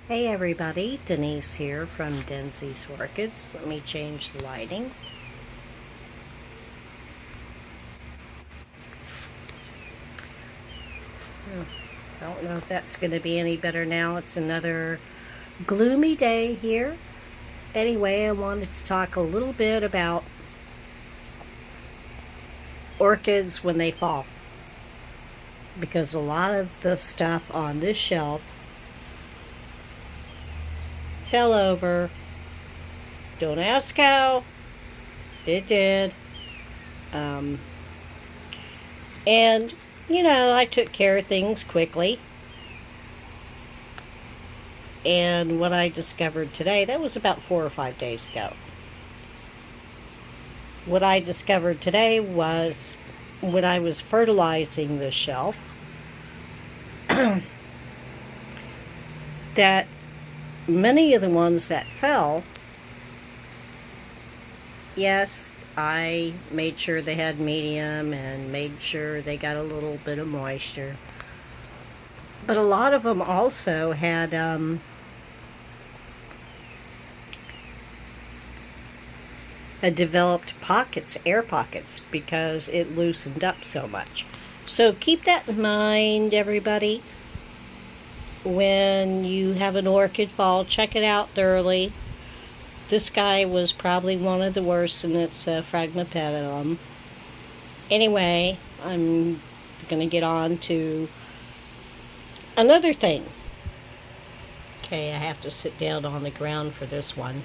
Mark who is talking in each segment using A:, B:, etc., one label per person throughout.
A: Hey everybody, Denise here from Denzi's Orchids. Let me change the lighting. I don't know if that's going to be any better now. It's another gloomy day here. Anyway, I wanted to talk a little bit about orchids when they fall. Because a lot of the stuff on this shelf fell over. Don't ask how. It did. And, I took care of things quickly. And what I discovered today, that was about 4 or 5 days ago. What I discovered today was when I was fertilizing this shelf, that many of the ones that fell, yes, I made sure they had medium and made sure they got a little bit of moisture. But a lot of them also had developed pockets, air pockets, because it loosened up so much. So keep that in mind, everybody. When you have an orchid fall, check it out thoroughly. This guy was probably one of the worst, and it's a epidendrum. Anyway, I'm going to get on to another thing. Okay, I have to sit down on the ground for this one.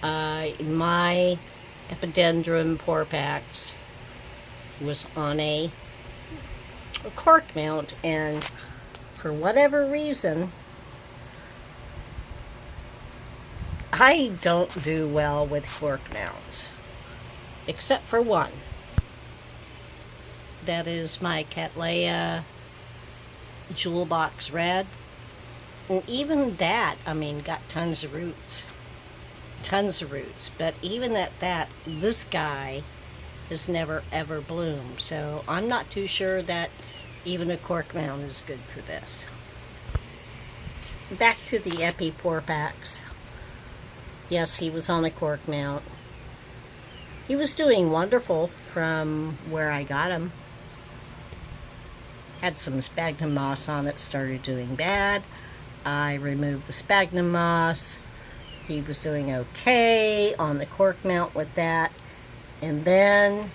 A: My epidendrum porpax was on a cork mount, and for whatever reason, I don't do well with cork mounts, except for one. That is my Cattleya Jewel Box Red. And even that, got tons of roots. But even at that, this guy has never ever bloomed. So I'm not too sure that even a cork mount is good for this. Back to the porpax. Yes, he was on a cork mount. He was doing wonderful from where I got him. Had some sphagnum moss on it, started doing bad. I removed the sphagnum moss. He was doing okay on the cork mount with that. And then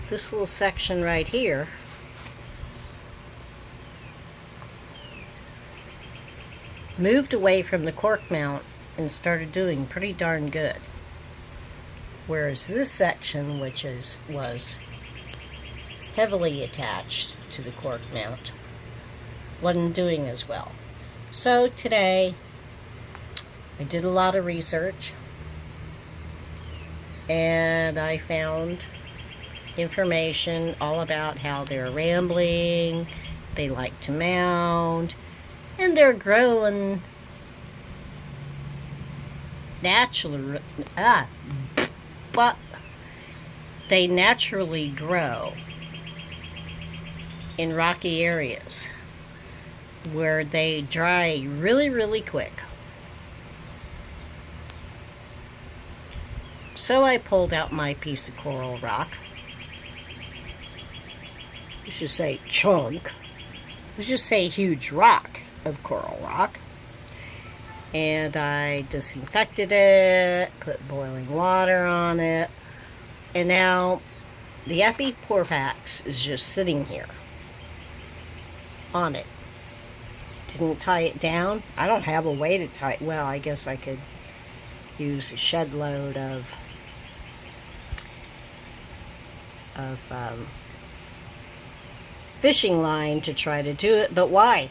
A: this little section right here moved away from the cork mount and started doing pretty darn good. Whereas this section, which was heavily attached to the cork mount, wasn't doing as well. So today, I did a lot of research, and I found information all about how they're rambling, they like to mound, and they're growing naturally. But they naturally grow in rocky areas where they dry really, really quick. So I pulled out my piece of coral rock. Let's just say chunk. Let's just say huge rock of coral rock. And I disinfected it, put boiling water on it. And now the porpax is just sitting here on it. Didn't tie it down. I don't have a way to tie it. Well, I guess I could use a shed load of fishing line to try to do it, but why?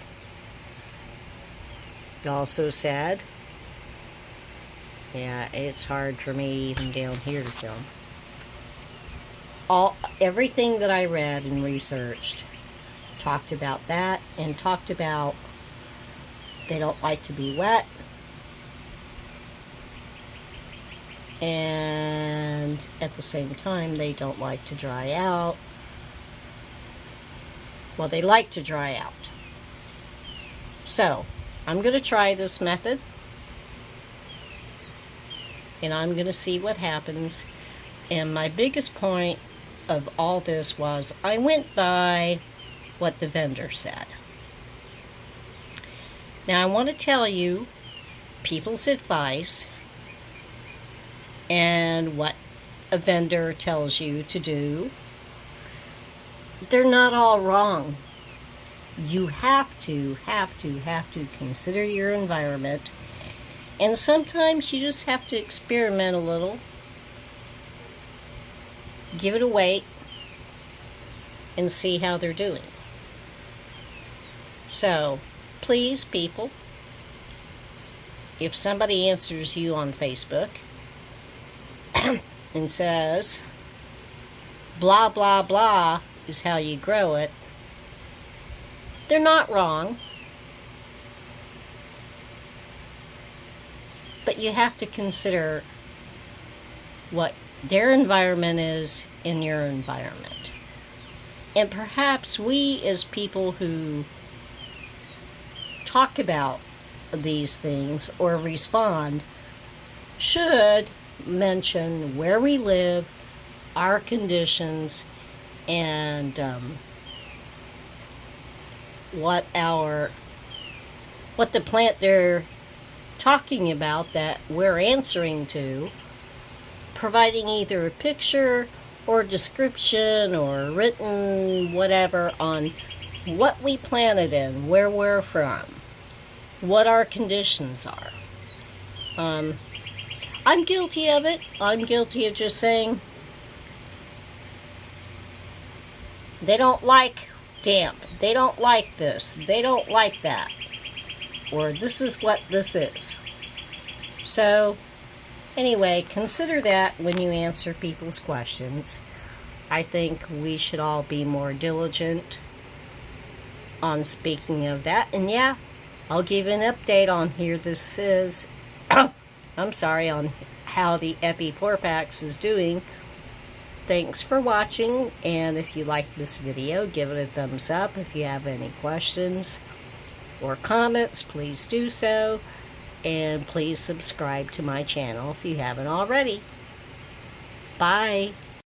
A: Also sad. Yeah, it's hard for me even down here to film. Everything that I read and researched talked about that, and talked about they don't like to be wet, and at the same time they don't like to dry out. Well, they like to dry out. So I'm going to try this method, and I'm going to see what happens. And my biggest point of all this was I went by what the vendor said. Now I want to tell you people's advice and what a vendor tells you to do. They're not all wrong. You have to consider your environment, and sometimes you just have to experiment a little, give it a wait, and see how they're doing. So, please, people, if somebody answers you on Facebook and says, blah, blah, blah is how you grow it, they're not wrong. But you have to consider what their environment is in your environment. And perhaps we, as people who talk about these things or respond, should mention where we live, our conditions, and what the plant they're talking about that we're answering to, providing either a picture or description or written whatever on what we planted in, where we're from, what our conditions are. I'm guilty of it. I'm guilty of just saying they don't like damp, they don't like this, they don't like that, or this is what this is. So anyway, consider that when you answer people's questions. I think we should all be more diligent on speaking of that. And yeah, I'll give an update on here. This is I'm sorry, on how the porpax is doing. Thanks for watching, and if you like this video, give it a thumbs up. If you have any questions or comments, please do so, and please subscribe to my channel if you haven't already. Bye.